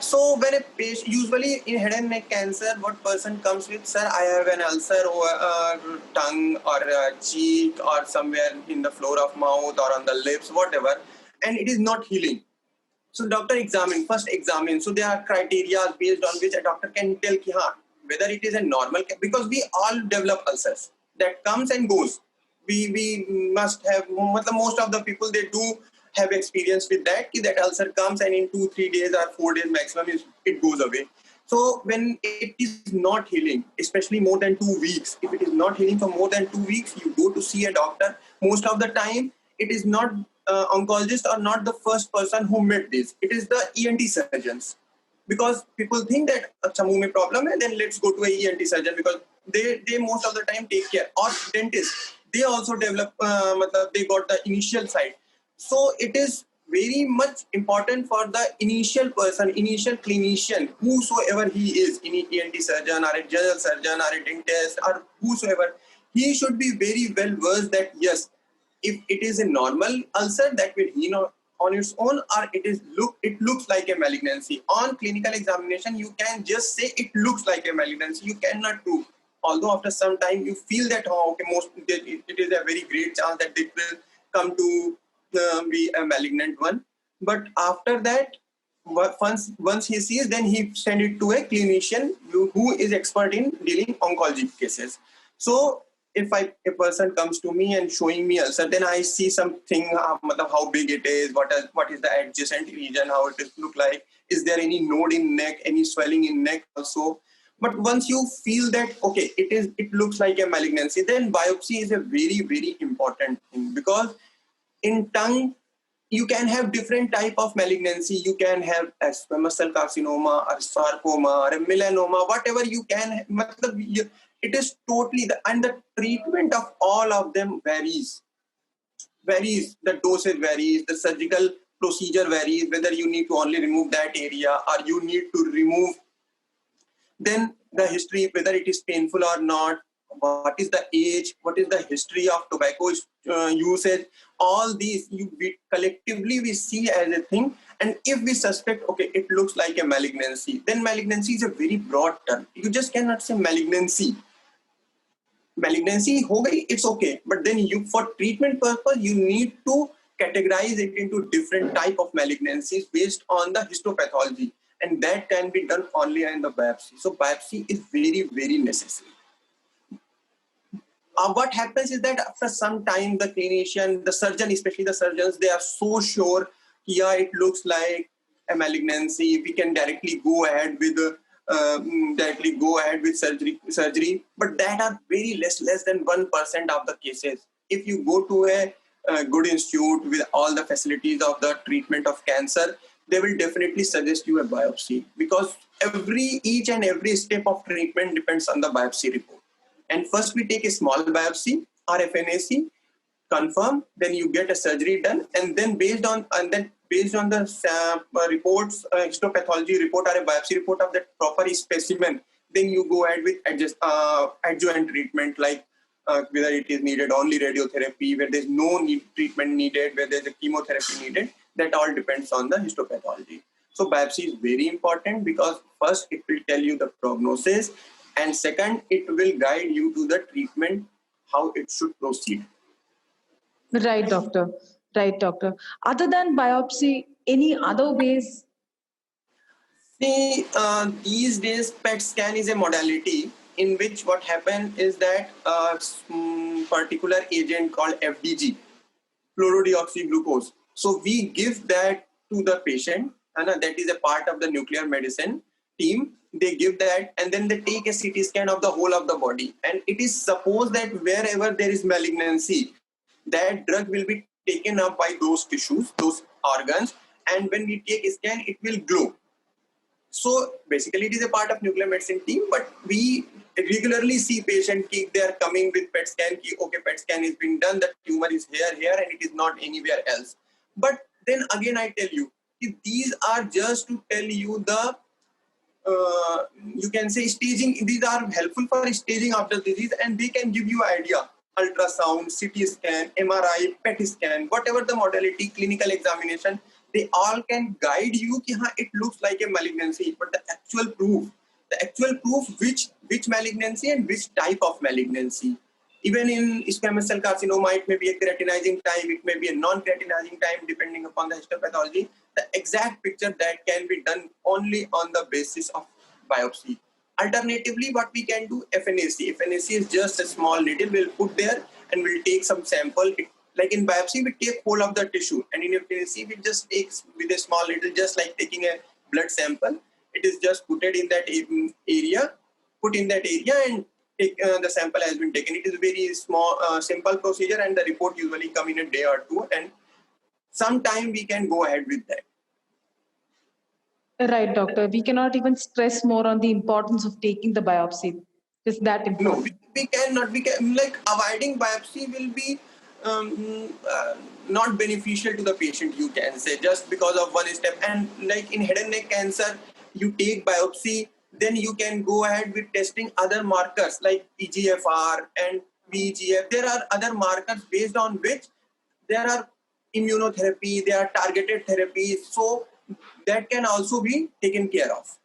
So when a patient, usually in head and neck cancer, what person comes with, sir, I have an ulcer over tongue or cheek or somewhere in the floor of mouth or on the lips, whatever, and it is not healing. So doctor first examine. So there are criteria based on which a doctor can tell whether it is a normal, because we all develop ulcers that comes and goes. We must have, most of the people, they do have experience with that. That ulcer comes and in 2-3 days or 4 days maximum it goes away. So when it is not healing, especially more than 2 weeks, if it is not healing for more than 2 weeks, you go to see a doctor. Most of the time, it is not oncologist or not the first person who met this. It is the ENT surgeons, because people think that acha muh mein problem hai, then let's go to a ENT surgeon, because they most of the time take care. Or dentists, they also develop, they got the initial side. So it is very much important for the initial person, initial clinician, whosoever he is, any ENT surgeon or a general surgeon or a dentist or whosoever, he should be very well versed that yes, if it is a normal ulcer that will heal on its own, or it looks like a malignancy. On clinical examination, you can just say it looks like a malignancy. You cannot prove. Although after some time you feel that it is a very great chance that it will come to be a malignant one. But after that, once he sees, then he send it to a clinician who is expert in dealing oncology cases. So if a person comes to me and showing me ulcer, then I see something, how big it is, what is the adjacent region, how it look like, is there any node in neck, any swelling in neck also. But once you feel that, okay, it looks like a malignancy, then biopsy is a very, very important thing, because in tongue, you can have different type of malignancy. You can have a squamous cell carcinoma or sarcoma or a melanoma, whatever you can. It is totally, and the treatment of all of them varies. The dosage varies, the surgical procedure varies, whether you need to only remove that area or you need to remove. Then the history, whether it is painful or not, what is the age, what is the history of tobacco usage, all these collectively we see as a thing. And if we suspect, okay, it looks like a malignancy, then malignancy is a very broad term. You just cannot say malignancy. Malignancy ho gayi, it's okay, but then for treatment purpose, you need to categorize it into different type of malignancies based on the histopathology, and that can be done only in the biopsy. So biopsy is very, very necessary. What happens is that after some time, the clinician, the surgeon, especially the surgeons, they are so sure, yeah, it looks like a malignancy, we can directly go ahead with surgery. But that are very less than 1% of the cases. If you go to a good institute with all the facilities of the treatment of cancer, they will definitely suggest you a biopsy, because each and every step of treatment depends on the biopsy report. And first we take a small biopsy or FNAC, confirm, then you get a surgery done, and then based on the reports, histopathology report or a biopsy report of that proper specimen, then you go ahead with adjuvant treatment, like whether it is needed only radiotherapy, where there's no treatment needed, where there's a chemotherapy needed. That all depends on the histopathology. So biopsy is very important, because first it will tell you the prognosis, and second, it will guide you to the treatment, how it should proceed. Right, doctor. Right, doctor. Other than biopsy, any other ways? See, these days PET scan is a modality in which what happens is that particular agent called FDG, fluorodeoxyglucose. So we give that to the patient, and that is a part of the nuclear medicine team. They give that, and then they take a CT scan of the whole of the body. And it is supposed that wherever there is malignancy, that drug will be taken up by those tissues, those organs, and when we take a scan, it will glow. So basically, it is a part of nuclear medicine team, but we regularly see patients, they are coming with PET scan, okay, PET scan is being done, the tumor is here, and it is not anywhere else. But then again, I tell you, these are just to tell you the, you can say staging, these are helpful for staging of the disease, and they can give you idea. Ultrasound, CT scan, MRI, PET scan, whatever the modality, clinical examination, they all can guide you कि हाँ, it looks like a malignancy, but the actual proof which malignancy and which type of malignancy. Even in squamous cell carcinoma, it may be a keratinizing type, it may be a non-keratinizing type, depending upon the histopathology. The exact picture that can be done only on the basis of biopsy. Alternatively, what we can do, FNAC. FNAC is just a small needle we'll put there and we'll take some sample. Like in biopsy, we take whole of the tissue, and in FNAC, we just take with a small needle, just like taking a blood sample. It is just put in that area, and the sample has been taken. It is a very small, simple procedure, and the report usually come in a day or two, and sometime we can go ahead with that. Right, doctor. We cannot even stress more on the importance of taking the biopsy. Is that important? No, we cannot. We can, like, avoiding biopsy will be not beneficial to the patient, you can say, just because of one step. And like in head and neck cancer, you take biopsy, then you can go ahead with testing other markers like EGFR and VEGF. There are other markers based on which there are immunotherapy, there are targeted therapies, so that can also be taken care of.